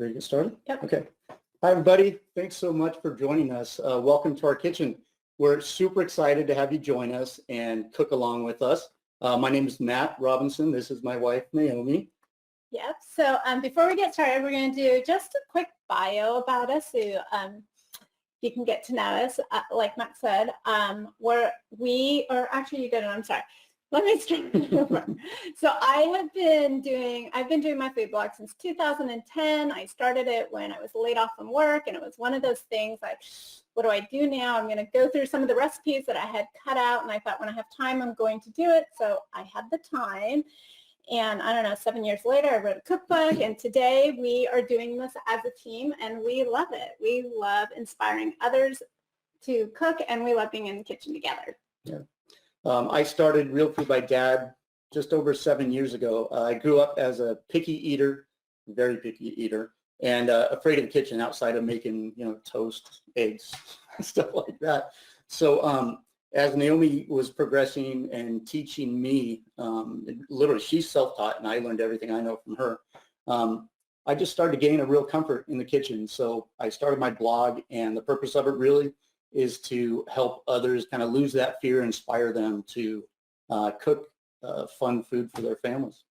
Ready to get started? Yep. Okay. Hi, everybody. Thanks so much for joining us. Welcome to our kitchen. We're super excited to have you join us and cook along with us. My name is Matt Robinson. This is my wife, Naomi. Yep. So before we get started, we're going to do just a quick bio about us so you can get to know us. Like Matt said, actually you didn't, I'm sorry. Let me start over. So I've been doing my food blog since 2010. I started it when I was laid off from work, and it was one of those things like, what do I do now? I'm going to go through some of the recipes that I had cut out, and I thought when I have time, I'm going to do it. So I had the time, and I don't know, 7 years later, I wrote a cookbook, and today we are doing this as a team, and we love it. We love inspiring others to cook, and we love being in the kitchen together. Yeah. I started Real Food by Dad just over 7 years ago. I grew up as a picky eater, very picky eater, and afraid of the kitchen outside of making, toast, eggs, stuff like that. So as Naomi was progressing and teaching me, literally she's self-taught and I learned everything I know from her. I just started to gain a real comfort in the kitchen. So I started my blog, and the purpose of it really is to help others kind of lose that fear, inspire them to cook fun food for their families.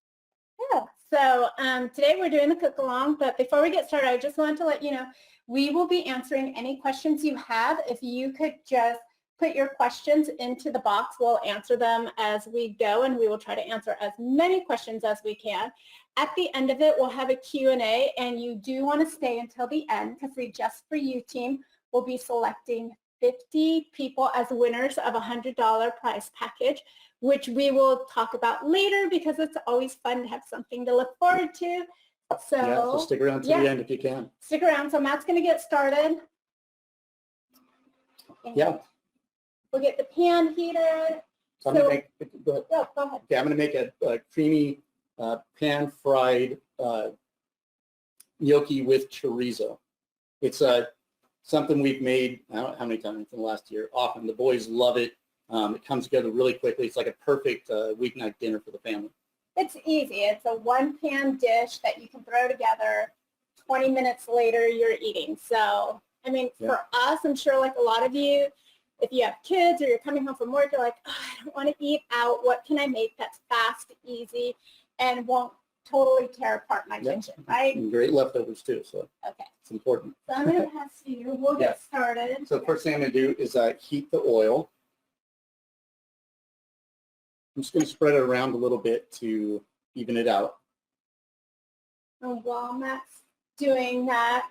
Yeah, so today we're doing the cook along, but before we get started, I just wanted to let you know, we will be answering any questions you have. If you could just put your questions into the box, we'll answer them as we go, and we will try to answer as many questions as we can. At the end of it, we'll have a Q&A, and you do want to stay until the end because we Just For You team will be selecting 50 people as winners of a $100 prize package, which we will talk about later because it's always fun to have something to look forward to. So stick around to the end if you can. Stick around. So Matt's going to get started. Yeah. We'll get the pan heated. So I'm going to make, go ahead. Oh, go ahead. Okay, I'm going to make a creamy pan-fried gnocchi with chorizo. It's something we've made, I don't know how many times in the last year, often. The boys love it. It comes together really quickly. It's like a perfect weeknight dinner for the family. It's easy. It's a one-pan dish that you can throw together. 20 minutes later, you're eating. So, I mean, for us, I'm sure like a lot of you, if you have kids or you're coming home from work, you're like, oh, I don't want to eat out. What can I make that's fast, easy, and won't totally tear apart my kitchen, right? And great leftovers too, so okay. It's important. So I'm going to pass to you. We'll get started. So the first thing I'm going to do is heat the oil. I'm just going to spread it around a little bit to even it out. And while Matt's doing that,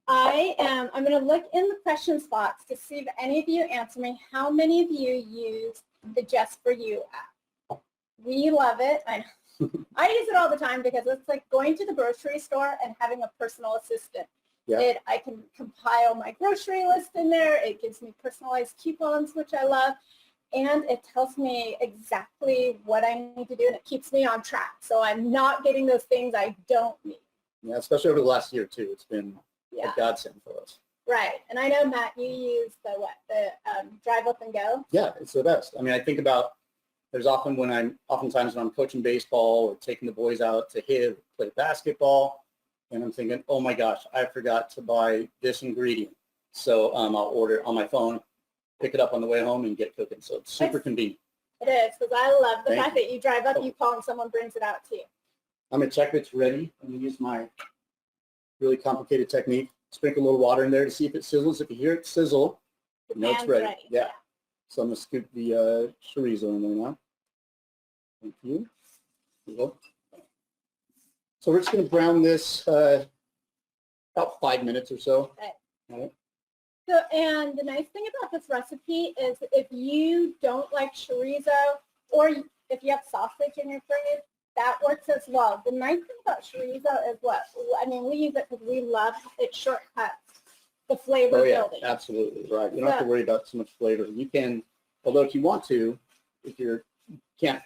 I'm going to look in the questions box to see if any of you answer me. How many of you use the Just For You app? We love it. I know. I use it all the time because it's like going to the grocery store and having a personal assistant. Yeah. I can compile my grocery list in there. It gives me personalized coupons, which I love. And it tells me exactly what I need to do, and it keeps me on track. So I'm not getting those things I don't need. Yeah, especially over the last year, too. It's been a godsend for us. Right. And I know, Matt, you use the Drive Up and Go? Yeah, it's the best. I mean, I think about oftentimes when I'm coaching baseball or taking the boys out to hit, play basketball, and I'm thinking, oh my gosh, I forgot to buy this ingredient. So I'll order it on my phone, pick it up on the way home, and get cooking. So it's super convenient. It is, because I love the fact that you drive up, you call, and someone brings it out to you. I'm going to check if it's ready. I'm going to use my really complicated technique. Sprinkle a little water in there to see if it sizzles. If you hear it sizzle, you know it's ready. Yeah. So I'm going to scoop the chorizo in there now. Thank you. So we're just going to brown this about 5 minutes or so. Okay. All right. So, and the nice thing about this recipe is if you don't like chorizo, or if you have sausage in your fridge, that works as well. The nice thing about chorizo is we use it because we love it shortcuts the flavor building. Absolutely, right. You don't have to worry about so much flavor. You can, although if you want to, if you can't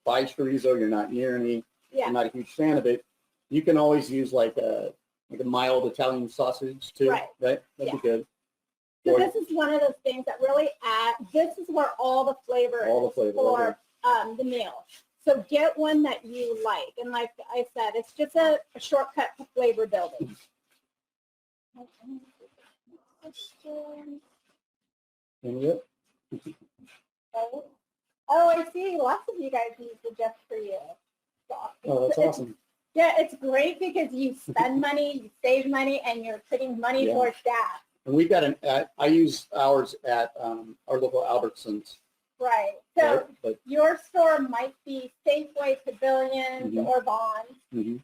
buy chorizo, you're not near any, you're not a huge fan of it, you can always use like a mild Italian sausage too, right? That'd be good. So this is one of those things that really this is where all the flavor is for the meal. So get one that you like. And like I said, it's just a shortcut to flavor building. And yep. Oh, I see. Lots of you guys use the Just For You. Oh, that's awesome. Yeah, it's great because you spend money, you save money, and you're putting money towards gas. And we've got I use ours at our local Albertsons. Right. So right? But, your store might be Safeway, Pavilions, Mhm. or Bonds. mm-hmm.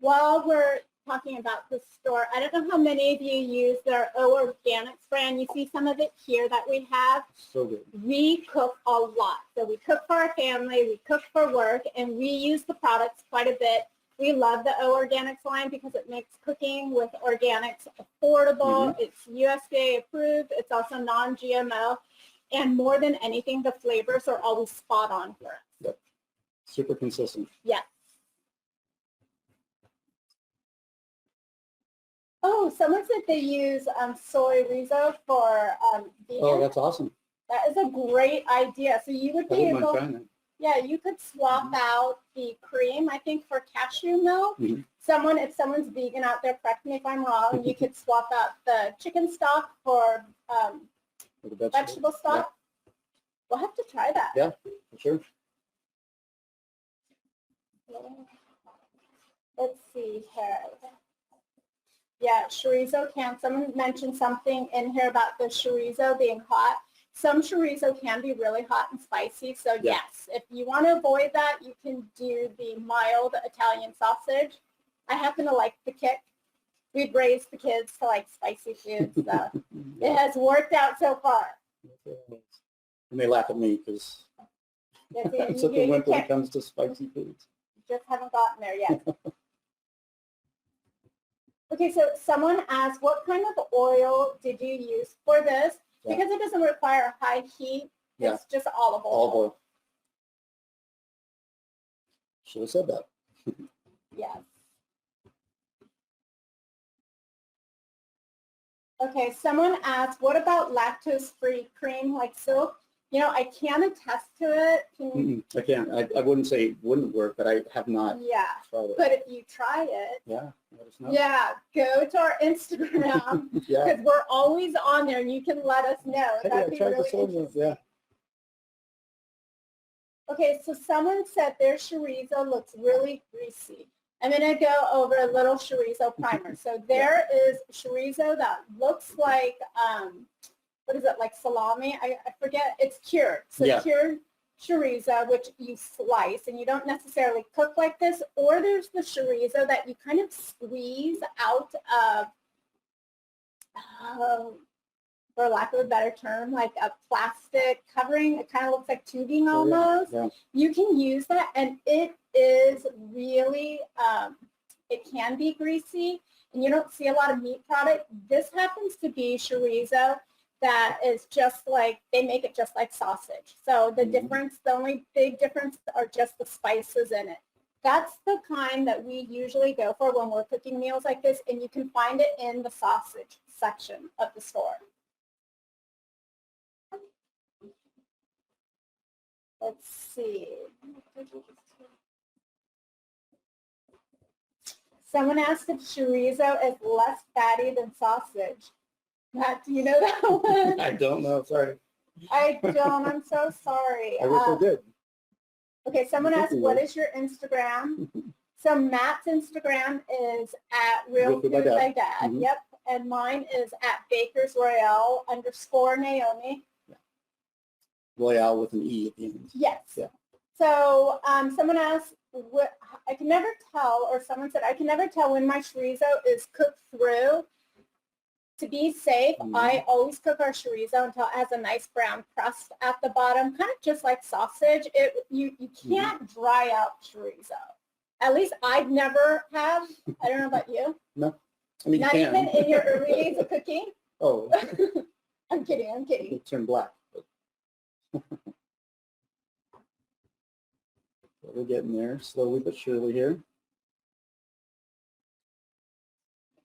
While we're talking about the store, I don't know how many of you use their O Organics brand. You see some of it here that we have. So good. We cook a lot. So we cook for our family, we cook for work, and we use the products quite a bit. We love the O Organics line because it makes cooking with organics affordable. Mm-hmm. It's USDA approved. It's also non-GMO. And more than anything, the flavors are always spot on for us. Yep. Super consistent. Yes. Oh, someone said they use soy riso for vegan. Oh, that's awesome. That is a great idea. So you would be I wouldn't able, mind trying that. yeah, you could swap out the cream, I think, for cashew milk. Mm-hmm. If someone's vegan out there, correct me if I'm wrong, you could swap out the chicken stock for the vegetable stock. Yeah. We'll have to try that. Yeah, for sure. Let's see here. Yeah, chorizo can. Someone mentioned something in here about the chorizo being hot. Some chorizo can be really hot and spicy. So yes, if you want to avoid that, you can do the mild Italian sausage. I happen to like the kick. We've raised the kids to like spicy foods, so it has worked out so far. And they laugh at me because I'm such a wimp when it comes to spicy foods. You just haven't gotten there yet. Okay, so someone asked, what kind of oil did you use for this? Yeah. Because it doesn't require high heat, it's just olive oil. Olive oil. Should have said that. Yes. Okay, someone asked, what about lactose-free cream like Silk? You know, I can attest to it. I can't. I wouldn't say it wouldn't work, but I have not tried it. But if you try it, let us know. Yeah, go to our Instagram because we're always on there and you can let us know. That'd be really interesting. Okay, so someone said their chorizo looks really greasy. I'm going to go over a little chorizo primer. So there is chorizo that looks like, what is it, like salami? I forget. It's cured. So cured chorizo, which you slice, and you don't necessarily cook like this. Or there's the chorizo that you kind of squeeze out of, for lack of a better term, like a plastic covering. It kind of looks like tubing almost. You can use that, and it is really, it can be greasy, and you don't see a lot of meat product. This happens to be chorizo that is just like, they make it just like sausage. So the difference, the only big difference are just the spices in it. That's the kind that we usually go for when we're cooking meals like this, and you can find it in the sausage section of the store. Let's see. Someone asked if chorizo is less fatty than sausage. Matt, do you know that one? I don't know. Sorry. I don't. I'm so sorry. I wish I did. Okay, someone asked, what is your Instagram? So Matt's Instagram is at Real Food by Dad. Yep. And mine is at bakersroyale_Naomi. Royale with an E at the end. Yes. Yeah. So someone asked, I can never tell, or someone said, I can never tell when my chorizo is cooked through. To be safe, I always cook our chorizo until it has a nice brown crust at the bottom, kind of just like sausage. You can't dry out chorizo. At least I'd never have. I don't know about you. No. I mean, not even in your early days of cooking. Oh. I'm kidding. I'm kidding. It turned black. We're getting there slowly but surely here.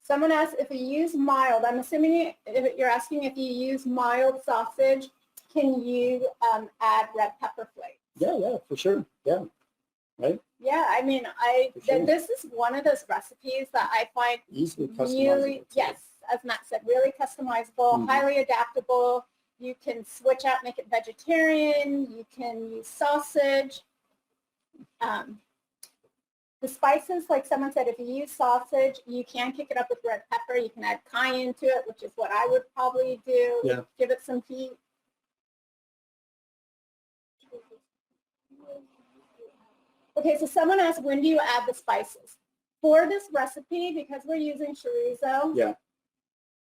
Someone asked if you use mild. I'm assuming you're asking if you use mild sausage, can you add red pepper flakes? Yeah, for sure. Yeah. Right? Yeah, I mean, For sure. this is one of those recipes that I find Easily customizable. really, too. yes, as Matt said, really customizable, Mhm. highly adaptable. You can switch out, make it vegetarian. You can use sausage. The spices, like someone said, if you use sausage, you can kick it up with red pepper. You can add cayenne to it, which is what I would probably do. Yeah. Give it some heat. Okay, so someone asked, when do you add the spices? For this recipe, because we're using chorizo, Yeah.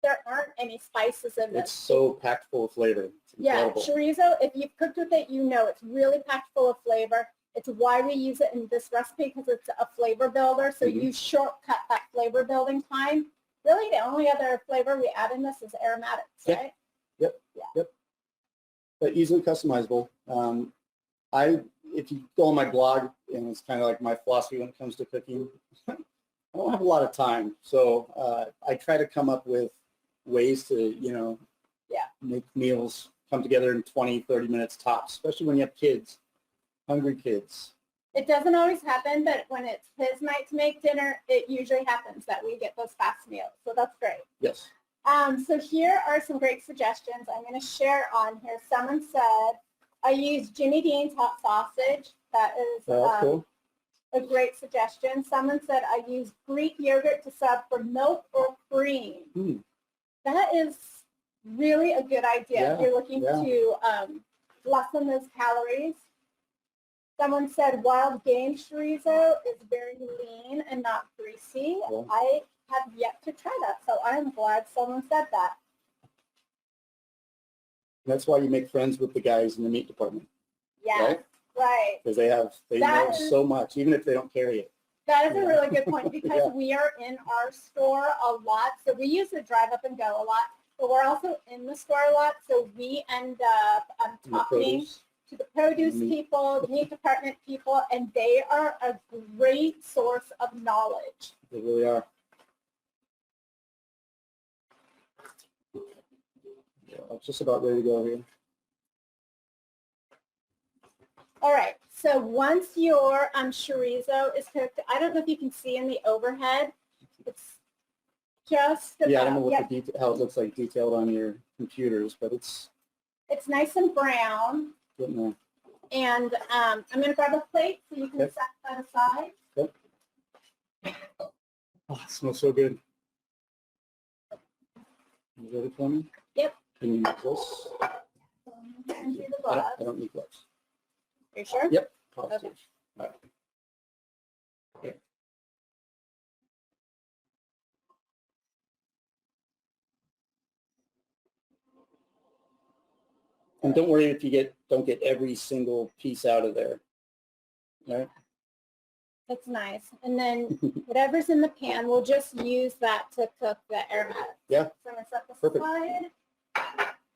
there aren't any spices in this. It's so packed full of flavor. It's incredible. Yeah, chorizo, if you've cooked with it, you know it's really packed full of flavor. It's why we use it in this recipe, because it's a flavor builder. So you shortcut that flavor building time. Really, the only other flavor we add in this is aromatics, right? Yep. Yeah. Yep. But easily customizable. If you go on my blog, and it's kind of like my philosophy when it comes to cooking, I don't have a lot of time. So I try to come up with ways to, make meals come together in 20, 30 minutes tops, especially when you have kids, hungry kids. It doesn't always happen, but when it's his night to make dinner, it usually happens that we get those fast meals. So that's great. Yes. So here are some great suggestions I'm going to share on here. Someone said, I use Jimmy Dean's hot sausage. That is Cool. a great suggestion. Someone said, I use Greek yogurt to sub for milk or cream. That is really a good idea if you're looking to lessen those calories. Someone said wild game chorizo is very lean and not greasy. Yeah. I have yet to try that, so I'm glad someone said that. That's why you make friends with the guys in the meat department. Yeah, right. Because they know so much, even if they don't carry it. That is a really good point, because we are in our store a lot. So we usually drive up and go a lot, but we're also in the store a lot. So we end up talking to the produce people, the meat department people, and they are a great source of knowledge. They really are. Yeah, I'm just about ready to go here. All right, so once your chorizo is cooked, I don't know if you can see in the overhead, it's just about, I don't know what how it looks like detailed on your computers, but it's nice and brown. getting there. And I'm going to grab a plate so you can set that aside. Okay. Oh, it smells so good. You ready for me? Yep. Can you use this? I don't need gloves. Are you sure? Yep. Okay. All right. Okay. And don't worry if you don't get every single piece out of there. All right. That's nice. And then whatever's in the pan, we'll just use that to cook the aromatics. Yeah. So I'm going to set this Perfect. aside.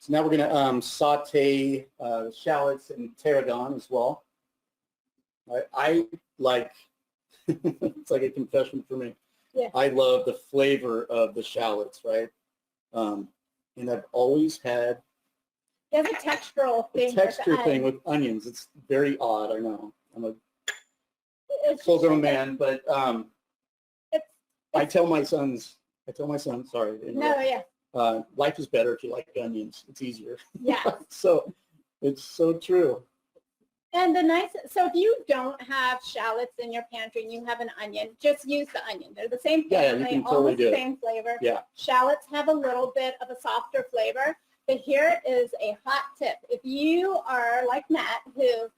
So now we're going to saute shallots and tarragon as well. I like, it's like a confession for me. Yeah. I love the flavor of the shallots, right? And I've always had There's a textural thing. texture thing with onions. It's very odd, I know. I'm a full-grown man, but I tell my son, sorry. No, yeah. Life is better if you like onions. It's easier. Yeah. So it's so true. And so if you don't have shallots in your pantry and you have an onion, just use the onion. They're the same Yeah, family, you can totally almost do the it. same flavor. Yeah. Shallots have a little bit of a softer flavor, but here is a hot tip. If you are like Matt, who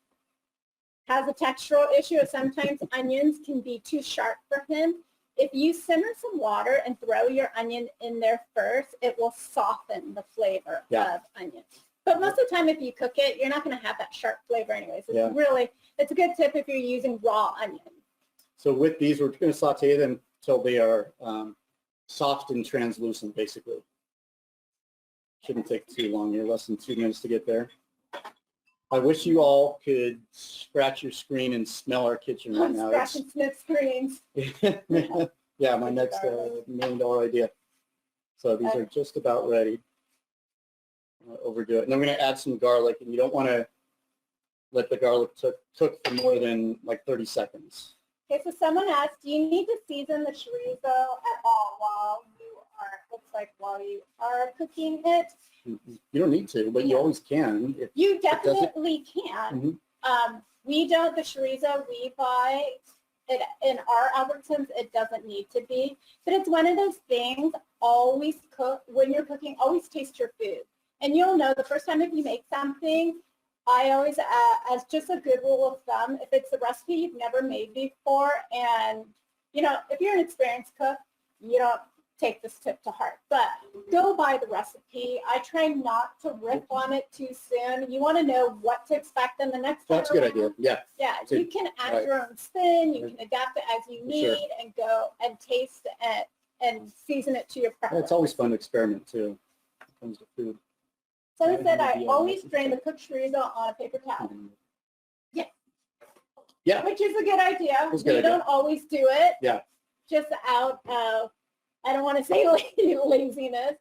has a textural issue, sometimes onions can be too sharp for him. If you simmer some water and throw your onion in there first, it will soften the flavor of onion. But most of the time, if you cook it, you're not going to have that sharp flavor anyways. It's a good tip if you're using raw onion. So with these, we're going to saute them until they are soft and translucent, basically. Shouldn't take too long here, less than 2 minutes to get there. I wish you all could scratch your screen and smell our kitchen right now. Scratch and sniff screens. Yeah, my next $1 million idea. So these are just about ready. Overdo it. And I'm going to add some garlic, and you don't want to let the garlic cook for more than like 30 seconds. Okay, so someone asked, do you need to season the chorizo at all while you are cooking it? You don't need to, but you always can. You definitely can. We don't, the chorizo we buy, it, in our Albertsons, it doesn't need to be. But it's one of those things, always cook, when you're cooking, always taste your food. And you'll know the first time if you make something, I always, as just a good rule of thumb, if it's a recipe you've never made before, and, you know, if you're an experienced cook, you don't take this tip to heart, but go by the recipe. I try not to riff on it too soon. You want to know what to expect in the next time. That's a good idea. Yeah. Yeah, you can add your own spin. You can adapt it as you need and go and taste it and season it to your preference. It's always fun to experiment too when it comes to food. Someone said I always drain the cooked chorizo on a paper towel. Yeah. Yeah. Which is a good idea. We don't always do it. Yeah. Just out of, I don't want to say laziness.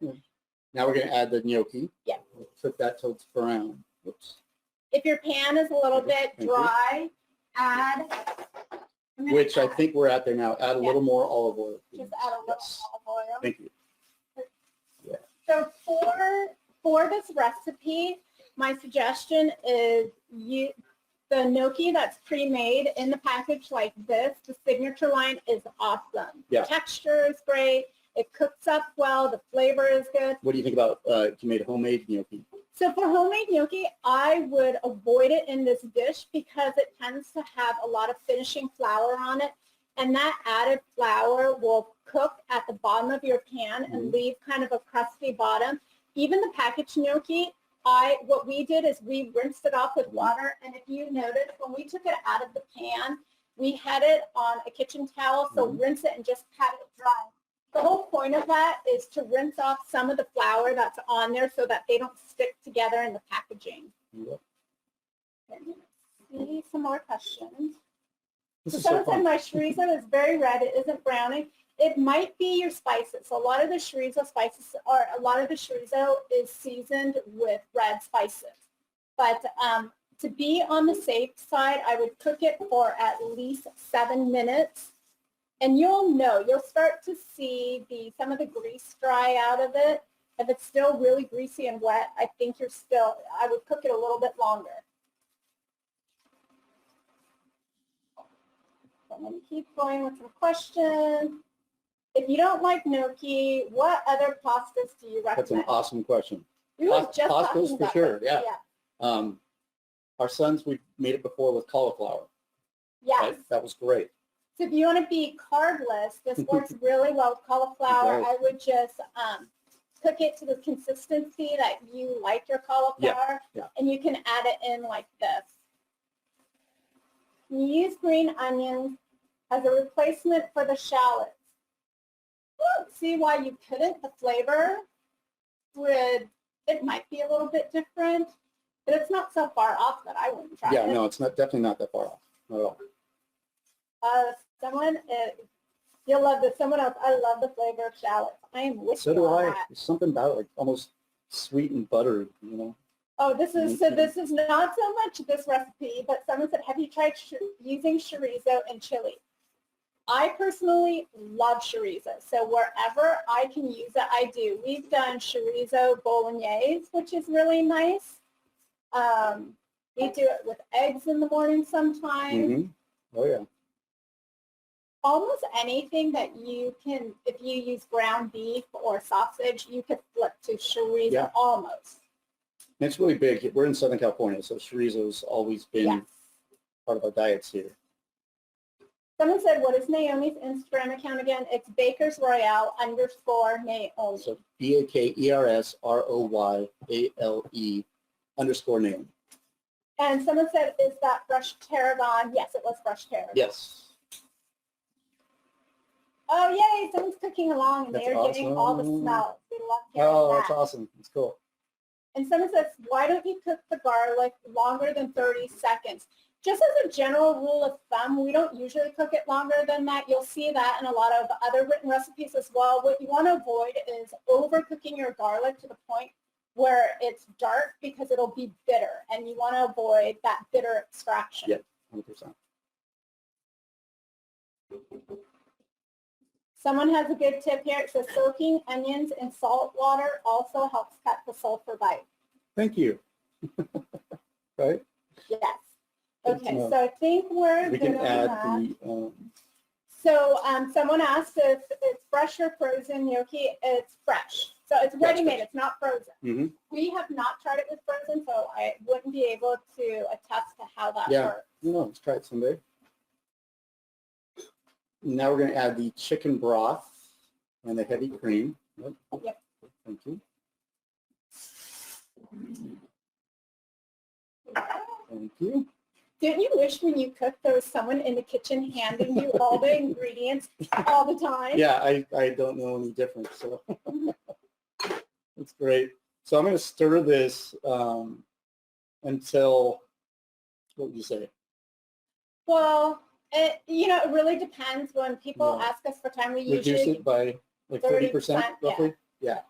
Now we're going to add the gnocchi. Yeah. We'll cook that till it's brown. Whoops. If your pan is a little bit dry, add. Which I think we're at there now. Add a little more olive oil. Just add a little olive oil. Thank you. Yeah. So for this recipe, my suggestion is the gnocchi that's pre-made in the package like this, the signature line is awesome. Yeah. The texture is great. It cooks up well. The flavor is good. What do you think about if you made homemade gnocchi? So for homemade gnocchi, I would avoid it in this dish because it tends to have a lot of finishing flour on it. And that added flour will cook at the bottom of your pan and leave kind of a crusty bottom. Even the packaged gnocchi, what we did is we rinsed it off with water, and if you notice, when we took it out of the pan, we had it on a kitchen towel, so rinse it and just pat it dry. The whole point of that is to rinse off some of the flour that's on there so that they don't stick together in the packaging. Yep. See some more questions. This So is so someone said fun. my chorizo is very red. It isn't browning. It might be your spices. So a lot of the chorizo is seasoned with red spices. But to be on the safe side, I would cook it for at least 7 minutes. And you'll start to see some of the grease dry out of it. If it's still really greasy and wet, I think I would cook it a little bit longer. So I'm going to keep going with some questions. If you don't like gnocchi, what other pastas do you recommend? That's an awesome question. We were just talking Pastas for about sure, this. yeah. Our sons, we've made it before with cauliflower. Yes. Right? That was great. So if you want to be carbless, this works really well with cauliflower. Right. I would just cook it to the consistency that you like your cauliflower, and you can add it in like this. You use green onions as a replacement for the shallots. I don't see why you couldn't. The flavor it might be a little bit different, but it's not so far off that I wouldn't try it. Yeah, no, it's definitely not that far off. Not at all. You'll love this. Someone else, I love the flavor of shallots. I am with So you do on I. that. There's something about it, like almost sweet and buttered, you know? Oh, this is not so much this recipe, but someone said, have you tried using chorizo and chili? I personally love chorizo, so wherever I can use it, I do. We've done chorizo bolognese, which is really nice. We do it with eggs in the morning sometimes. Oh, yeah. Almost anything that you can, if you use ground beef or sausage, you could flip to chorizo almost. And it's really big. We're in Southern California, so chorizo's always been part of our diets here. Someone said, what is Naomi's Instagram account again? It's bakersroyale_Naomi. So BAKERSROYALE_Naomi. And someone said, is that fresh tarragon? Yes, it was fresh tarragon. Yes. Oh, yay, someone's cooking along and they're getting all the smells. We love hearing that. That's awesome. It's cool. And someone says, why don't you cook the garlic longer than 30 seconds? Just as a general rule of thumb, we don't usually cook it longer than that. You'll see that in a lot of other written recipes as well. What you want to avoid is overcooking your garlic to the point where it's dark because it'll be bitter, and you want to avoid that bitter extraction. Yeah, 100%. Someone has a good tip here. It says soaking onions in salt water also helps cut the sulfur bite. Thank you. Right? Yes. Okay, so I think we're We good can on add that. the, So someone asked if it's fresh or frozen gnocchi. It's fresh. So it's ready-made. It's not frozen. mhm. We have not tried it with frozen, so I wouldn't be able to attest to how that Yeah. works. No, let's try it someday. Now we're going to add the chicken broth and the heavy cream. Yep. Thank you. Thank you. Didn't you wish when you cooked there was someone in the kitchen handing you all the ingredients all the time? Yeah, I don't know any difference, so it's great. So I'm going to stir this until, what would you say? Well, it really depends. When people Yeah. ask us for time, we Reduce usually it by like 30% roughly? Yeah.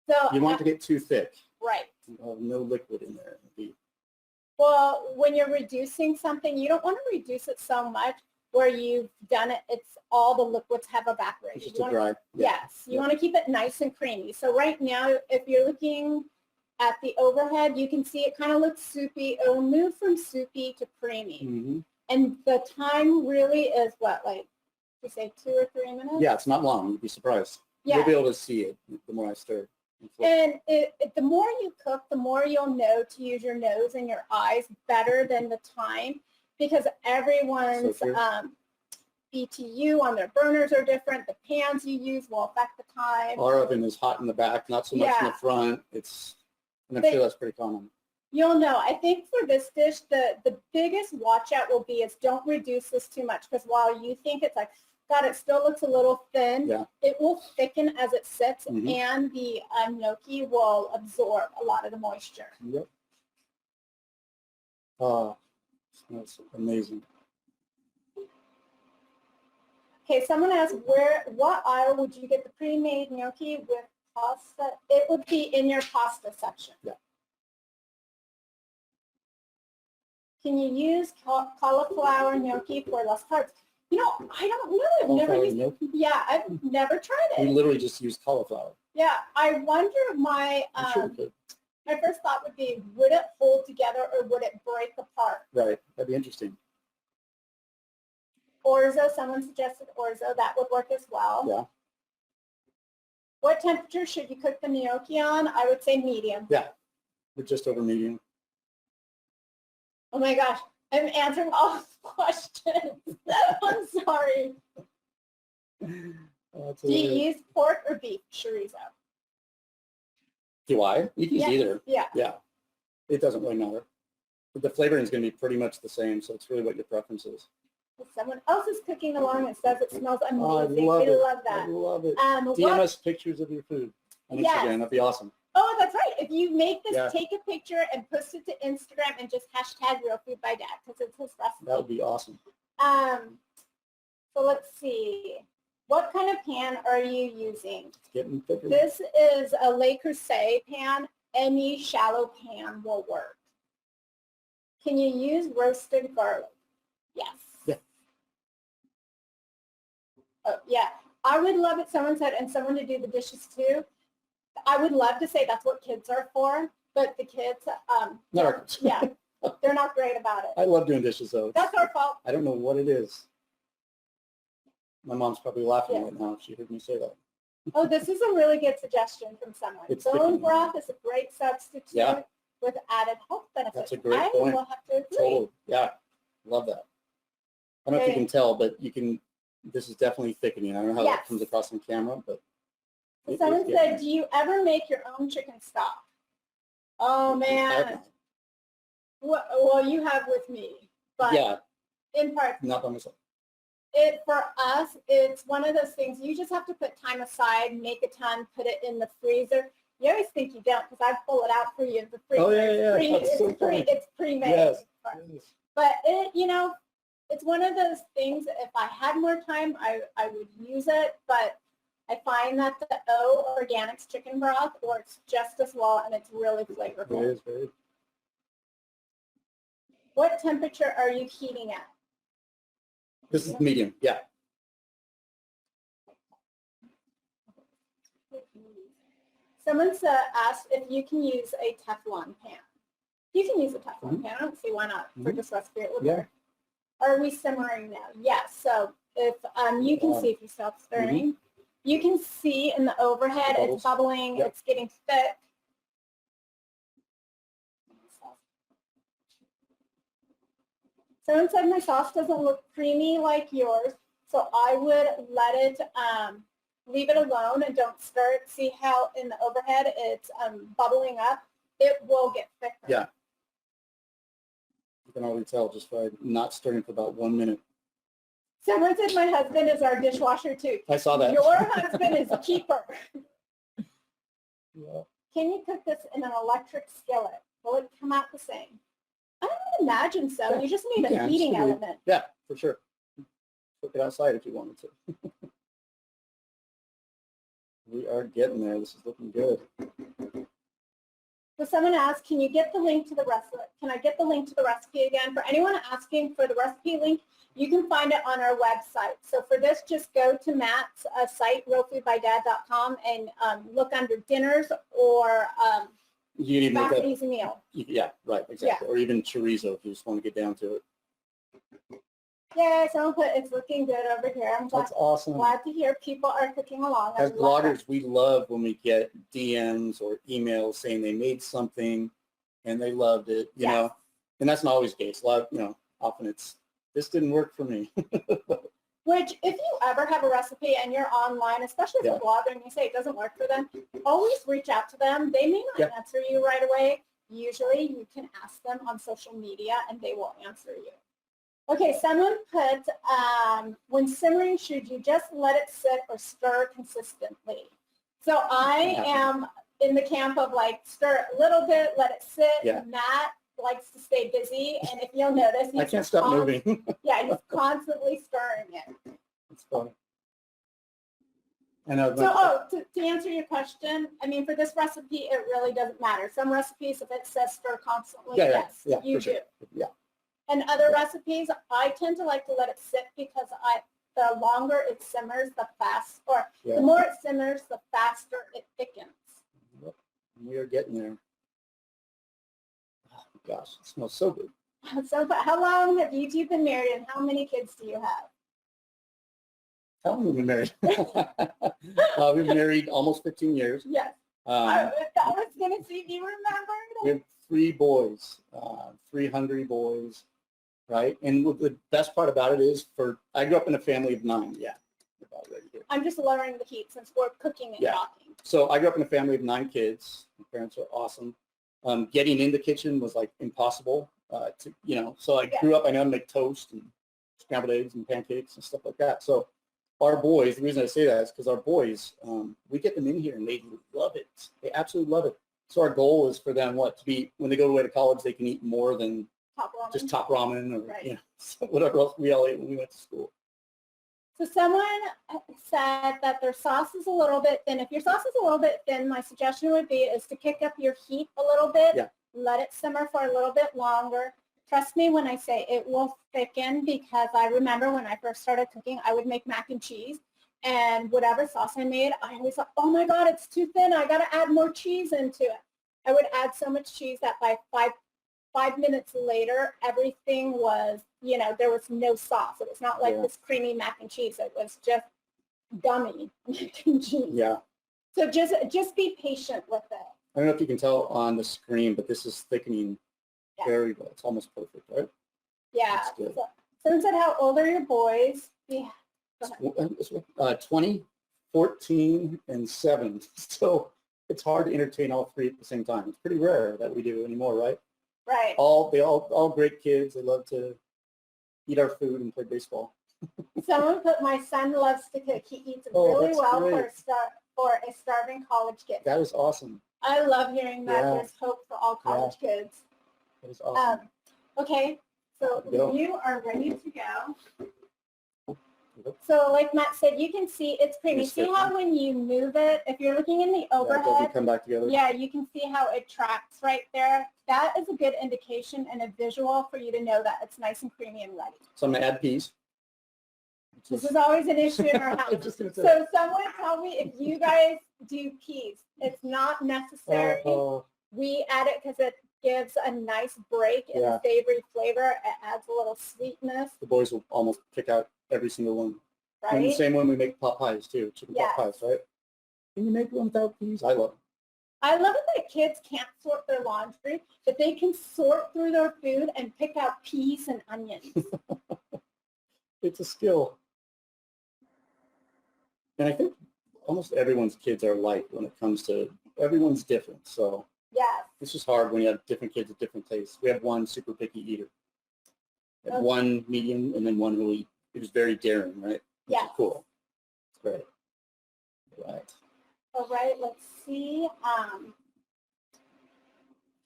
So You want it to get too thick. right. No liquid in there. Well, when you're reducing something, you don't want to reduce it so much where you've done it, it's all the liquids have evaporated. It's just a dry. Yes, you want to keep it nice and creamy. So right now, if you're looking at the overhead, you can see it kind of looks soupy. It will move from soupy to creamy. Mm-hmm. And the time really is what, like, you say 2 or 3 minutes? Yeah, it's not long. You'd be surprised. Yeah. You'll be able to see it the more I stir. And the more you cook, the more you'll know to use your nose and your eyes better than the time, because everyone's BTU on their burners are different. The pans you use will affect the time. Our oven is hot in the back, not so much in the front. And I'm sure that's pretty common. You'll know. I think for this dish, the biggest watch out will be is don't reduce this too much, because while you think it's like, God, it still looks a little thin. Yeah. It will thicken as it sits, and the gnocchi will absorb a lot of the moisture. Yep. Oh, smells amazing. Okay, someone asked, what aisle would you get the pre-made gnocchi with pasta? It would be in your pasta section. Yeah. Can you use cauliflower gnocchi for less carbs? I don't know. I've never used gnocchi? Yeah, I've never tried it. We literally just use cauliflower. Yeah, I wonder my my first thought would be, would it hold together or would it break apart? Right, that'd be interesting. Orzo, someone suggested orzo. That would work as well. Yeah. What temperature should you cook the gnocchi on? I would say medium. Yeah, we're just over medium. Oh my gosh, I'm answering all the questions. I'm sorry. Do you use pork or beef chorizo? Do I? You can use either. Yeah. Yeah. It doesn't really matter. But the flavoring is going to be pretty much the same, so it's really what your preference is. Someone else is cooking along and says it smells amazing. Oh, I love it. love that. I love it. DM us pictures of your food on Instagram. That'd be awesome. Oh, that's right. If you make this, Yeah. take a picture and post it to Instagram and just hashtag Real Food by Dad, because it's his recipe. That would be awesome. So let's see. What kind of pan are you using? It's getting thicker. This is a Le Creuset pan. Any shallow pan will work. Can you use roasted garlic? Yes. Yeah. Oh, yeah. I would love it, someone said, and someone to do the dishes too. I would love to say that's what kids are for, but the kids, Not our kids. yeah, they're not great about it. I love doing dishes, though. That's our fault. I don't know what it is. My mom's probably laughing right now if she heard me say that. Oh, this is a really good suggestion from someone. It's Bone thickening. broth is a great substitute with added health benefits. That's a great point. I will have to agree. Totally. Yeah. Love that. I don't know if you can tell, but this is definitely thickening. I don't know how that comes across on camera, but. Someone said, do you ever make your own chicken stock? Oh, man. Well, you have with me. But yeah. In part. Not by myself. For us, it's one of those things you just have to put time aside, make a ton, put it in the freezer. You always think you don't, because I pull it out for you in the freezer. Oh, yeah. It's pre-made. Yes. But it's one of those things, if I had more time, I would use it. But I find that the O Organics chicken broth works just as well, and it's really flavorful. It is very. What temperature are you heating at? This is medium. Yeah. Someone asked if you can use a Teflon pan. You can use a Teflon pan. I don't see why not for this recipe. It would work. Are we simmering now? Yes. So if you can see if you stop stirring, you can see in the overhead it's bubbling. It's getting thick. Someone said my sauce doesn't look creamy like yours, so I would let it, leave it alone and don't stir it. See how in the overhead it's bubbling up? It will get thicker. Yeah. You can already tell just by not stirring for about 1 minute. Someone said my husband is our dishwasher too. I saw that. Your husband is a keeper. Yeah. Can you cook this in an electric skillet? Will it come out the same? I don't imagine so. Yeah, you just need a heating element. Yeah, for sure. Cook it outside if you wanted to. We are getting there. This is looking good. So someone asked, can you get the link to the recipe? Can I get the link to the recipe again? For anyone asking for the recipe link, you can find it on our website. So for this, just go to Matt's site, realfoodbydad.com, and look under dinners or You can even look fast at, easy meal. yeah, right, exactly. Or even chorizo if you just want to get down to it. Yay, someone put it's looking good over here. I'm That's awesome. glad to hear people are cooking along. As bloggers, we love when we get DMs or emails saying they made something and they loved it, you know, and that's not always the case. A lot of, you know, often it's, this didn't work for me. Which, if you ever have a recipe and you're online, especially as a blogger, and you say it doesn't work for them, always reach out to them. They may not answer you right away. Usually, you can ask them on social media, and they will answer you. Okay, someone put, when simmering, should you just let it sit or stir consistently? So I am in the camp of like stir it a little bit, let it sit. Yeah. Matt likes to stay busy, and if you'll notice, I can't stop moving. Yeah, he's constantly stirring it. It's funny. I know. So, to answer your question, I mean, for this recipe, it really doesn't matter. Some recipes, if it says stir constantly, yes, you do. Yeah. And other recipes, I tend to like to let it sit because the longer it simmers, the the more it simmers, the faster it thickens. Yep. We are getting there. Oh my gosh, it smells so good. So, how long have you two been married, and how many kids do you have? How long have we been married? We've been married almost 15 years. Yes. I was going to see if you remembered. We have 3 boys, 3 hungry boys, right? And the best part about it is I grew up in a family of 9. Yeah. About ready here. I'm just lowering the heat since we're cooking and talking. So I grew up in a family of 9 kids. My parents are awesome. Getting in the kitchen was like impossible. So I grew up, I know how to make toast and scrambled eggs and pancakes and stuff like that. So our boys, the reason I say that is because our boys, we get them in here and they love it. They absolutely love it. So our goal is for them, to be, when they go away to college, they can eat more than just top ramen or whatever else we all ate when we went to school. So someone said that their sauce is a little bit thin. If your sauce is a little bit thin, my suggestion would be is to kick up your heat a little bit. Yeah. Let it simmer for a little bit longer. Trust me when I say it will thicken, because I remember when I first started cooking, I would make mac and cheese, and whatever sauce I made, I always thought, oh my God, it's too thin. I got to add more cheese into it. I would add so much cheese that by five minutes later, everything was, there was no sauce. It was not like this creamy mac and cheese. It was just gummy mac and cheese. Yeah. So just be patient with it. I don't know if you can tell on the screen, but this is thickening very well. It's almost perfect, right? Yeah. So, someone said, how old are your boys? Yeah. 20, 14, and 7. So it's hard to entertain all 3 at the same time. It's pretty rare that we do anymore, right? Right. All great kids. They love to eat our food and play baseball. Someone put, my son loves to cook. He eats really well for a starving college kid. That is awesome. I love hearing that. There's hope for all college kids. That is awesome. Okay, so you are ready to go. Yep. So like Matt said, you can see it's creamy. It's See how when you move it, if you're looking in the Yeah, it doesn't overhead, come back together. yeah, you can see how it tracks right there. That is a good indication and a visual for you to know that it's nice and creamy and ready. So I'm gonna add peas. This is always an issue in our I house. was just gonna say. So someone tell me if you guys do peas. It's not necessary. We add it because it gives a nice break in Yeah. the savory flavor. It adds a little sweetness, The boys will almost pick out every single one. And the right? same one we make pot pies too, chicken Yes. pot pies, right? Can you make one without peas? I love them. I love it that kids can't sort their laundry, but they can sort through their food and pick out peas and onions. It's a skill. And I think almost everyone's kids are alike when it comes to, everyone's different. So Yes. it's just hard when you have different kids with different tastes. We have one super picky eater. We have Okay. one medium and then one who's very daring, right? Which Yes. is cool. It's great. Right. All right, let's see.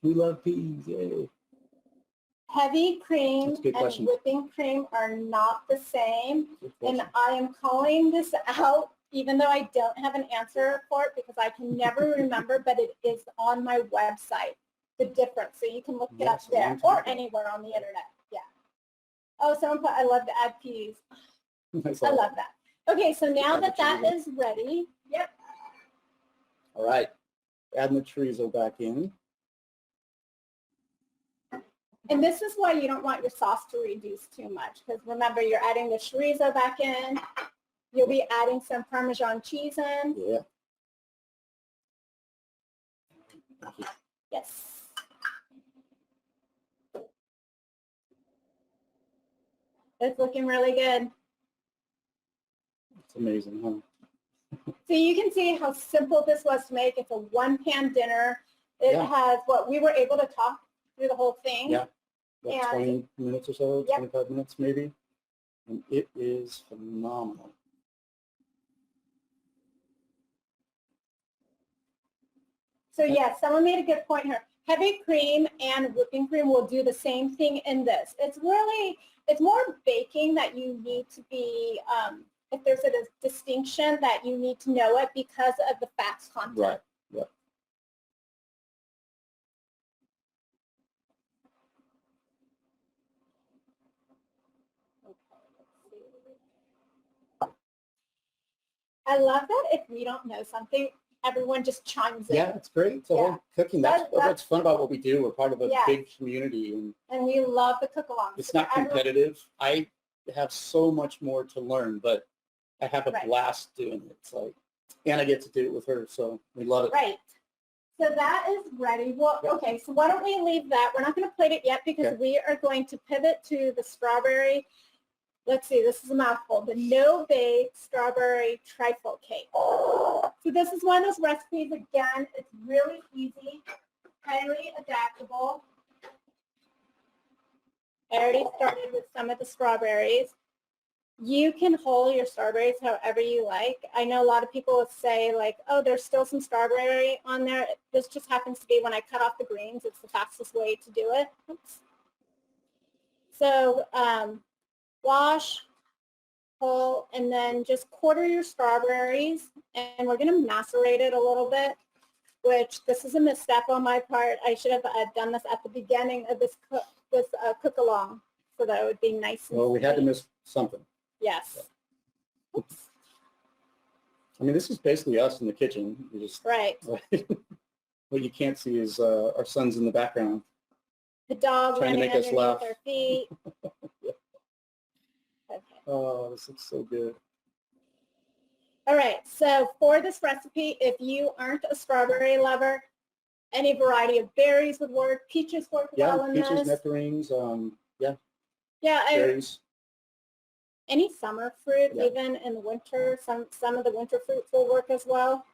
We love peas, yay. Heavy cream That's a good and question. whipping cream are not the same. Good And question. I am calling this out, even though I don't have an answer for it because I can never remember, but it is on my website, the difference. So you can look it up Yes, a there long time or ago. anywhere on the internet. Yeah. Oh, someone put, I love to add peas. I love that. Okay, so now that that is ready, yep. All right. Adding the chorizo back in. And this is why you don't want your sauce to reduce too much because remember, you're adding the chorizo back in. You'll be adding some Parmesan cheese in. Yeah. Yes. It's looking really good. It's amazing, huh? So you can see how simple this was to make. It's a one-pan dinner. It Yeah. has what we were able to talk through the whole thing. Yeah. About And- 20 minutes or so, Yep. 25 minutes maybe. And it is phenomenal. So yes, someone made a good point here. Heavy cream and whipping cream will do the same thing in this. It's more baking that you need to be, if there's a distinction that you need to know it because of the fats content. Right. Yeah. I love that if we don't know something, everyone just chimes in. Yeah, it's great. It's all Yeah. cooking. That's That's- what's fun about what we do. We're part of a Yes. big community, and And we love the cook-along. it's not competitive. I have so much more to learn, but I have a Right. blast doing it. It's like, and I get to do it with her, so we love it. Right. So that is ready. Well, Yep. okay, so why don't we leave that? We're not going to plate it yet because Okay. we are going to pivot to the strawberry. Let's see, this is a mouthful. The no-bake strawberry trifle cake. So this is one of those recipes, again, it's really easy, highly adaptable. I already started with some of the strawberries. You can whole your strawberries however you like. I know a lot of people would say like, oh, there's still some strawberry on there. This just happens to be when I cut off the greens. It's the fastest way to do it. Oops. So wash, pull, and then just quarter your strawberries. And we're going to macerate it a little bit, which this is a misstep on my part. I should have done this at the beginning of this cook-along so that it would be nice and Well, we had to sweet. miss something. Yes. Oops. I mean, this is basically us in the kitchen. We just Right. what you can't see is our sons in the background. The dog Trying to running make us underneath laugh. our feet. Yeah. Okay. Oh, this looks so good. All right. So for this recipe, if you aren't a strawberry lover, any variety of berries would work. Peaches work well Yeah, in peaches, this. nectarines, Yeah, cherries. any summer fruit, Yeah. even in the winter, some of the winter fruits will work as well.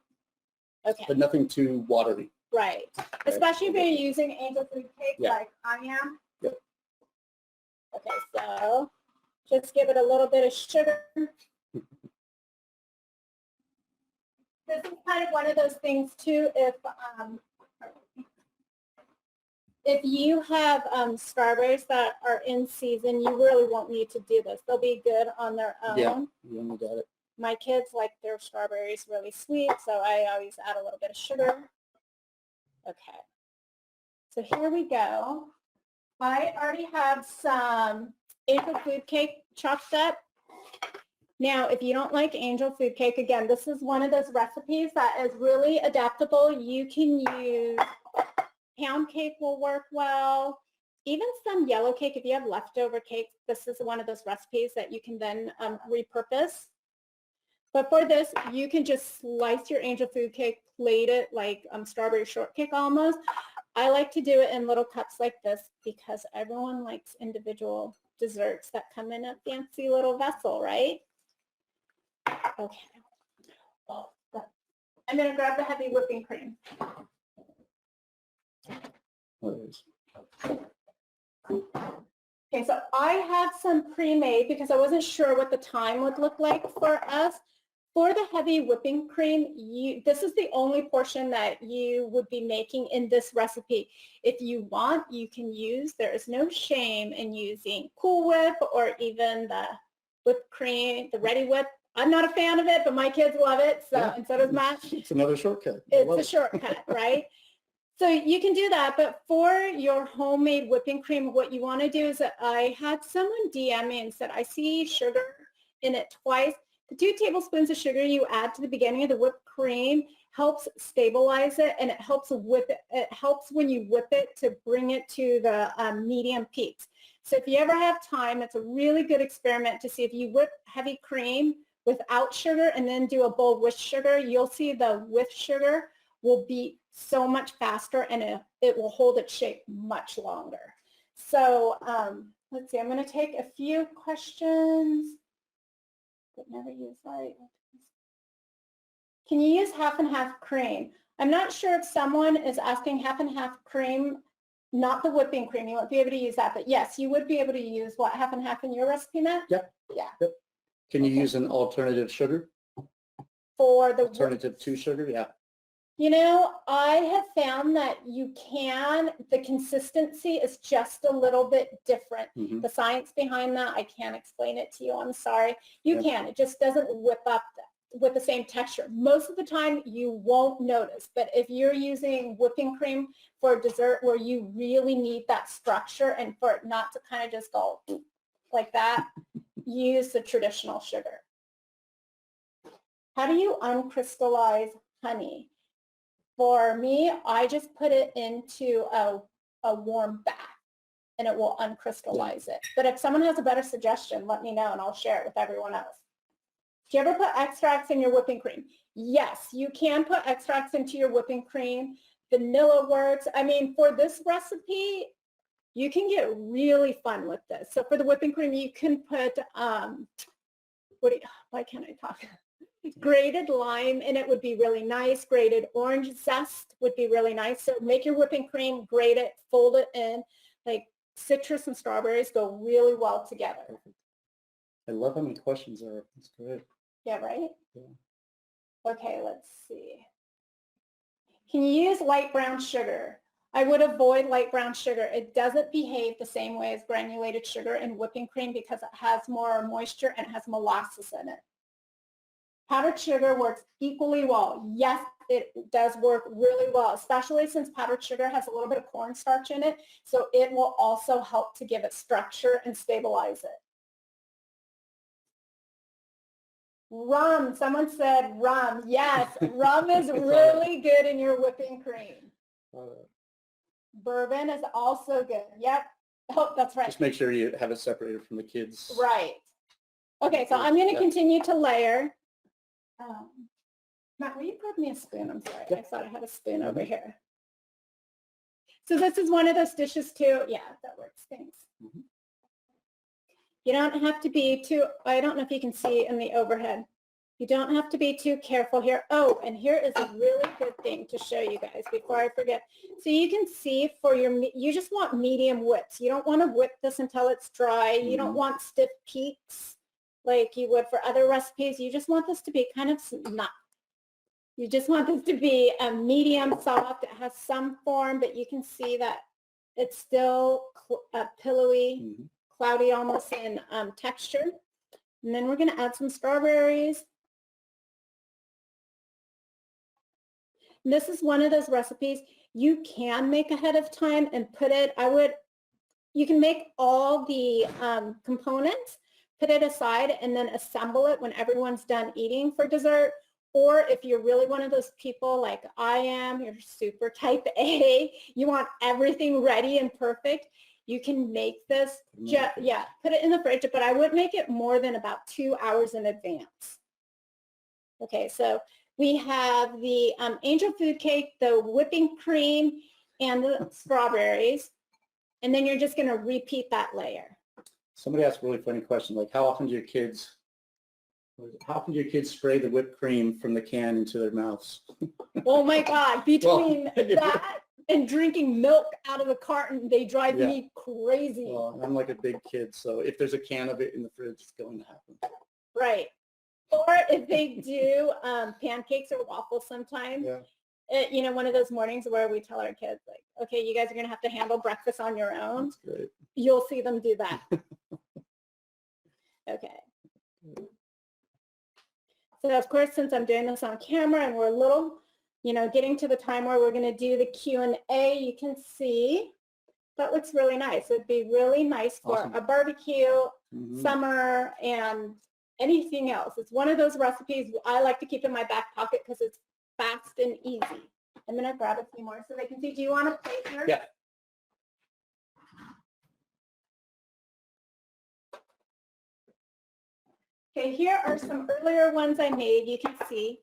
Okay. But nothing too watery. Right. Especially if you're using angel food cake Yeah. like I am. Yep. Okay, so just give it a little bit of sugar. This is kind of one of those things too, If you have strawberries that are in season, you really won't need to do this. They'll be good on their own. Yeah, you only got it. My kids like their strawberries really sweet, so I always add a little bit of sugar. Okay. So here we go. I already have some angel food cake chopped up. Now, if you don't like angel food cake, again, this is one of those recipes that is really adaptable. You can use pound cake will work well. Even some yellow cake, if you have leftover cake, this is one of those recipes that you can then repurpose. But for this, you can just slice your angel food cake, plate it like strawberry shortcake almost. I like to do it in little cups like this because everyone likes individual desserts that come in a fancy little vessel, right? Okay. Oh, I'm going to grab the heavy whipping cream. Okay, so I have some pre-made because I wasn't sure what the time would look like for us. For the heavy whipping cream, this is the only portion that you would be making in this recipe. If you want, you can use, there is no shame in using Cool Whip or even the whipped cream, the Ready Whip. I'm not a fan of it, but my kids love it, so, yeah. and so does Matt. It's another shortcut. It's a shortcut, right? So you can do that, but for your homemade whipping cream, what you want to do is I had someone DM me and said, I see sugar in it twice. The 2 tablespoons of sugar you add to the beginning of the whipped cream helps stabilize it, and it helps whip it. It helps when you whip it to bring it to the medium peaks. So if you ever have time, it's a really good experiment to see if you whip heavy cream without sugar and then do a bowl with sugar, you'll see the with sugar will be so much faster and it will hold its shape much longer. So let's see, I'm going to take a few questions. But never use light. Can you use half and half cream? I'm not sure if someone is asking half and half cream, not the whipping cream. You won't be able to use that, but yes, you would be able to use what, half and half in your recipe, Matt? Yep. Yeah. Yep. Can you use an alternative sugar? For the alternative to sugar? Yeah. You know, I have found that you can, the consistency is just a little bit different. Mm-hmm. The science behind that, I can't explain it to you. I'm sorry. You can. It just doesn't whip up with the same texture. Most of the time, you won't notice. But if you're using whipping cream for a dessert where you really need that structure and for it not to kind of just go like that, use the traditional sugar. How do you uncrystallize honey? For me, I just put it into a warm bath and it will uncrystallize it. But if someone has a better suggestion, let me know and I'll share it with everyone else. Do you ever put extracts in your whipping cream? Yes, you can put extracts into your whipping cream. Vanilla works. I mean, for this recipe, you can get really fun with this. So for the whipping cream, you can put, why can't I talk? Grated lime in it would be really nice. Grated orange zest would be really nice. So make your whipping cream, grate it, fold it in. Like citrus and strawberries go really well together. Perfect. I love how many questions there are. That's great. Yeah, right? Yeah. Okay, let's see. Can you use light brown sugar? I would avoid light brown sugar. It doesn't behave the same way as granulated sugar in whipping cream because it has more moisture and it has molasses in it. Powdered sugar works equally well. Yes, it does work really well, especially since powdered sugar has a little bit of cornstarch in it. So it will also help to give it structure and stabilize it. Rum. Someone said rum. Yes, rum is really good in your whipping cream. Bourbon is also good. Yep. Oh, that's right. Just make sure you have it separated from the kids. Right. Okay, so I'm going to continue to layer. Matt, will you grab me a spoon? I'm sorry. I thought I had a spoon over here. So this is one of those dishes too. Yeah, that works. Thanks. Mm-hmm. You don't have to be too, I don't know if you can see in the overhead. You don't have to be too careful here. Oh, and here is a really good thing to show you guys before I forget. So you can see for your, you just want medium whips. You don't want to whip this until it's dry. You don't want stiff peaks like you would for other recipes. You just want this to be kind of not. You just want this to be a medium soft. It has some form, but you can see that It's still pillowy, Mhm. cloudy almost in texture. And then we're going to add some strawberries. And this is one of those recipes you can make ahead of time and put it, you can make all the components, put it aside, and then assemble it when everyone's done eating for dessert. Or if you're really one of those people like I am, you're super type A, you want everything ready and perfect, you can make this, put it in the fridge, but I would make it more than about 2 hours in advance. Okay, so we have the angel food cake, the whipping cream, and the strawberries. And then you're just going to repeat that layer. Somebody asked a really funny question, like how often do your kids spray the whipped cream from the can into their mouths? Oh my God, between that and drinking milk out of a carton, they drive me crazy. Well, I'm like a big kid, so if there's a can of it in the fridge, it's going to happen. Right. Or if they do pancakes or waffles sometimes, one of those mornings where we tell our kids, like, okay, you guys are going to have to handle breakfast on your own. That's great. You'll see them do that. Okay. So of course, since I'm doing this on camera and we're a little, getting to the time where we're going to do the Q&A, you can see that looks really nice. It'd be really nice for a barbecue, summer, and anything else. It's one of those recipes I like to keep in my back pocket because it's fast and easy. I'm going to grab a few more so they can see. Do you want a plate here? Yeah. Okay, here are some earlier ones I made. You can see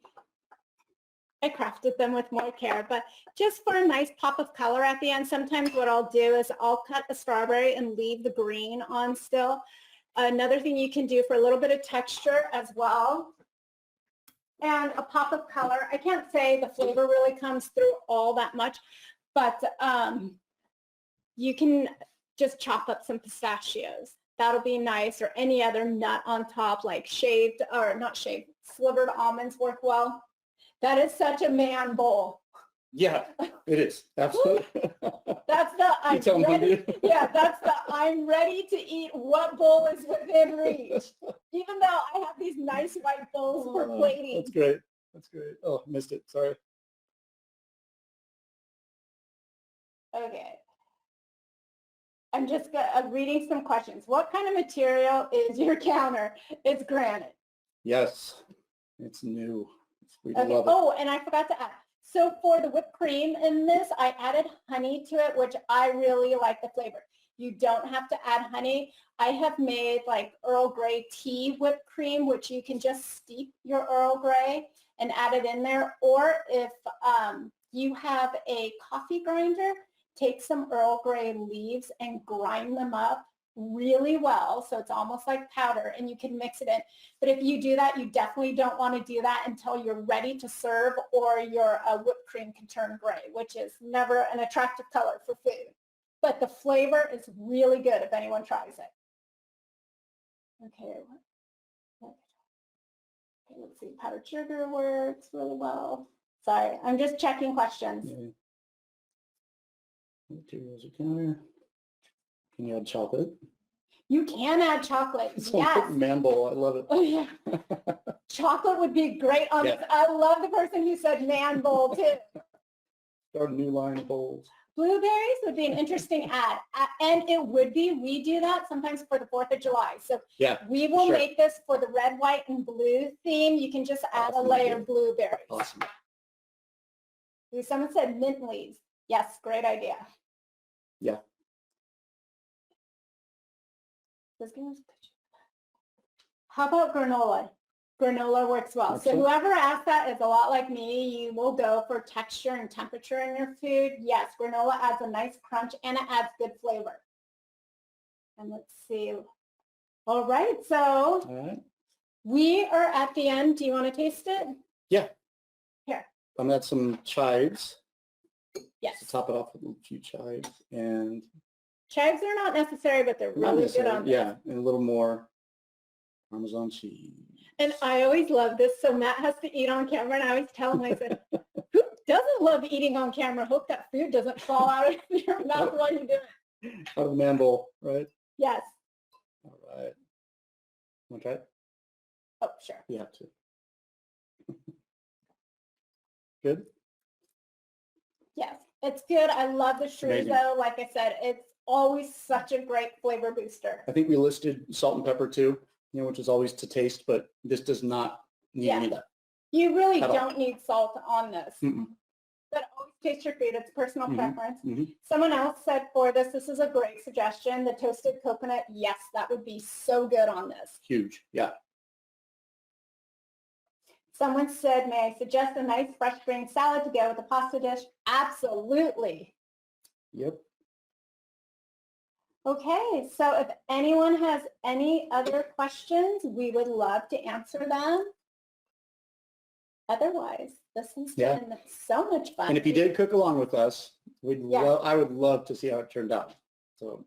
I crafted them with more care, but just for a nice pop of color at the end, sometimes what I'll do is I'll cut a strawberry and leave the green on still. Another thing you can do for a little bit of texture as well, and a pop of color. I can't say the flavor really comes through all that much, but you can just chop up some pistachios. That'll be nice, or any other nut on top, like shaved, or not shaved, slivered almonds work well. That is such a man bowl. Yeah, it is. Absolutely. That's the I'm ready. Yeah, that's the I'm ready to eat. What bowl is within reach? Even though I have these nice white bowls for plating. That's great. That's great. Oh, missed it. Sorry. Okay. I'm just reading some questions. What kind of material is your counter? It's granite. Yes, it's new. We Okay. love it. Oh, and I forgot to add. So for the whipped cream in this, I added honey to it, which I really like the flavor. You don't have to add honey. I have made like Earl Grey tea whipped cream, which you can just steep your Earl Grey and add it in there. Or if you have a coffee grinder, take some Earl Grey leaves and grind them up really well, so it's almost like powder, and you can mix it in. But if you do that, you definitely don't want to do that until you're ready to serve, or your whipped cream can turn gray, which is never an attractive color for food. But the flavor is really good if anyone tries it. Okay, let's see. Powdered sugar works really well. Sorry, I'm just checking questions. Yeah. Materials are counter. Can you add chocolate? You can add chocolate. Yes. Man bowl. I love it. Oh yeah. Chocolate would be great on this. I love the person who said man bowl too. Start a new line of bowls. Blueberries would be an interesting add. And it would be, we do that sometimes for the 4th of July. So we will make this for the red, white, and blue theme. You can just add a layer of blueberries. Awesome. Someone said mint leaves. Yes, great idea. Yeah. How about granola? Granola works well. So whoever asked that is a lot like me. You will go for texture and temperature in your food. Yes, granola adds a nice crunch and it adds good flavor. And let's see. All right, so we are at the end. Do you want to taste it? Yeah. Here. I'm gonna add some chives. Yes. To top it off with a few chives, and chives are not necessary, but they're really good on this. Yeah, and a little more Parmesan cheese. And I always love this. So Matt has to eat on camera, and I always tell him, I said, who doesn't love eating on camera. Hope that food doesn't fall out of your mouth while you do it. Out of the man bowl, right? Yes. All right. Want to try it? Oh, sure. You have to. Good? Yes, it's good. I love the Amazing. chorizo. Like I said, it's always such a great flavor booster. I think we listed salt and pepper too, which is always to taste, but this does not need any of that. You really At all. don't need salt on this. Mm-mm. But always taste your food. It's personal preference. Mm-hmm. Someone else said for this is a great suggestion. The toasted coconut, yes, that would be so good on this. Huge, yeah. Someone said, may I suggest a nice fresh green salad to go with a pasta dish? Absolutely. Yep. Okay, so if anyone has any other questions, we would love to answer them. Otherwise, this has been so much fun. And if you did cook along with us, I would love to see how it turned out. So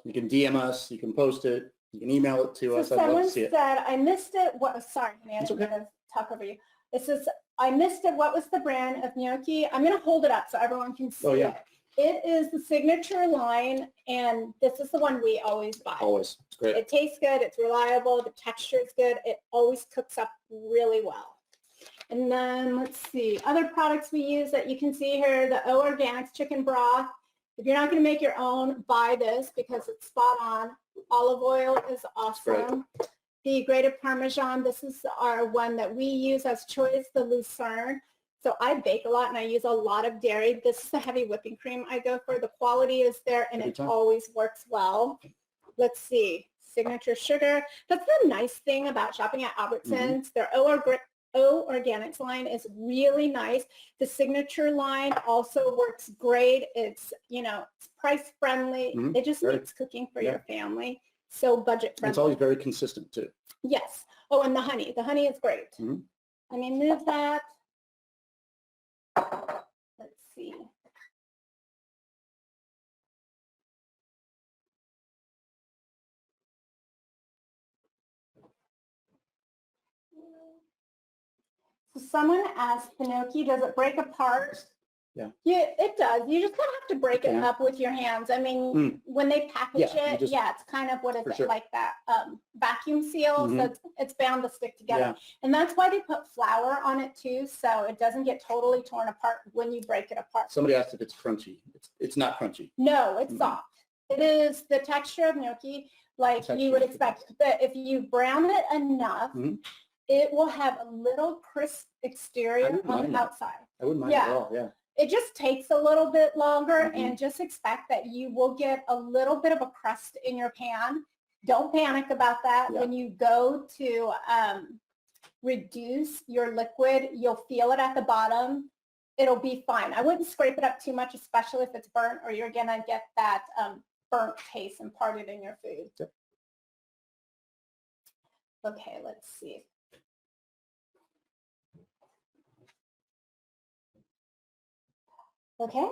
you can DM us, you can post it, you can email it to us. I'd love to see it. Someone said, I missed it. Sorry, honey, I didn't mean to talk over you. It says, I missed it. What was the brand of gnocchi? I'm going to hold it up so everyone can see it. It is the signature line, and this is the one we always buy. Always. It's great. It tastes good. It's reliable. The texture is good. It always cooks up really well. And then let's see, other products we use that you can see here, the O Organics chicken broth. If you're not going to make your own, buy this because it's spot on. Olive oil is awesome. The grated Parmesan, this is our one that we use as choice, the Lucerne. So I bake a lot and I use a lot of dairy. This is the heavy whipping cream I go for. The quality is there and it always works well. Let's see, signature sugar. That's the nice thing about shopping at Albertsons. Their O Organics line is really nice. The signature line also works great. It's, it's price friendly. It just makes cooking for your family so budget friendly. It's always very consistent too. Yes. Oh, and the honey. The honey is great. Let me move that. Let's see. So someone asked, gnocchi, does it break apart? Yeah, it does. You just kind of have to break it up with your hands. I mean, when they package it, it's kind of, what is it, like that vacuum seal, so it's bound to stick together. And that's why they put flour on it too, so it doesn't get totally torn apart when you break it apart. Somebody asked if it's crunchy. It's not crunchy. No, it's soft. It is the texture of gnocchi like you would expect, but if you brown it enough, it will have a little crisp exterior on the outside. I wouldn't mind at all, It just takes a little bit longer and just expect that you will get a little bit of a crust in your pan. Don't panic about that. When you go to reduce your liquid, you'll feel it at the bottom. It'll be fine. I wouldn't scrape it up too much, especially if it's burnt or you're going to get that burnt taste imparted in your food. Okay, let's see. Okay.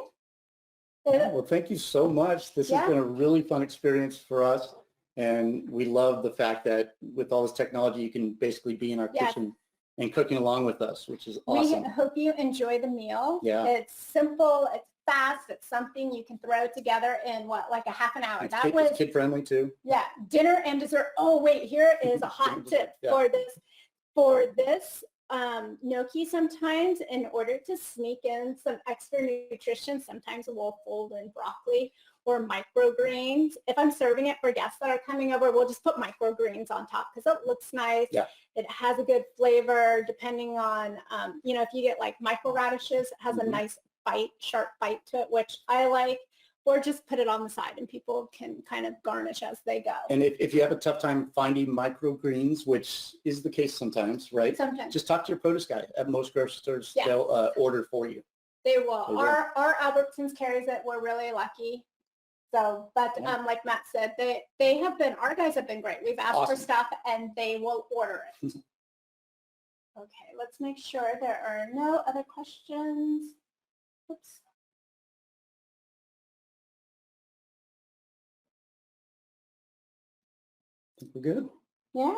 Well, thank you so much. This has been a really fun experience for us. And we love the fact that with all this technology, you can basically be in our kitchen and cooking along with us, which is awesome. We hope you enjoy the meal. Yeah. It's simple. It's fast. It's something you can throw together in like a half an hour. It's kid friendly too. Yeah. Dinner and dessert. Oh, wait, here is a hot tip for this. For this gnocchi, sometimes in order to sneak in some extra nutrition, sometimes we'll fold in broccoli or microgreens. If I'm serving it for guests that are coming over, we'll just put microgreens on top because it looks nice. It has a good flavor depending on, if you get like micro radishes, it has a nice bite, sharp bite to it, which I like. Or just put it on the side and people can kind of garnish as they go. And if you have a tough time finding microgreens, which is the case sometimes, right? Sometimes. Just talk to your produce guy. At most grocery stores, they'll order for you. They will. Our Albertsons carries it. We're really lucky. So, but like Matt said, our guys have been great. We've asked for stuff and they will order it. Okay, let's make sure there are no other questions. Oops. We're good. Yeah.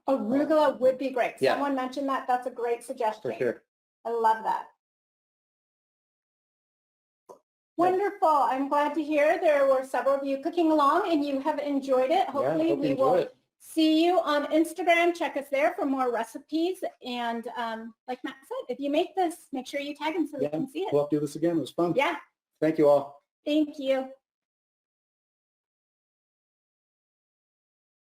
Arugula would be great. Someone mentioned that. That's a great suggestion. For sure. I love that. Wonderful. I'm glad to hear there were several of you cooking along and you have enjoyed it. Hopefully hope you we enjoy will it. see you on Instagram. Check us there for more recipes. And like Matt said, if you make this, make sure you tag them so we can see it. We'll have to do this again. It was fun. Yeah. Thank you all. Thank you.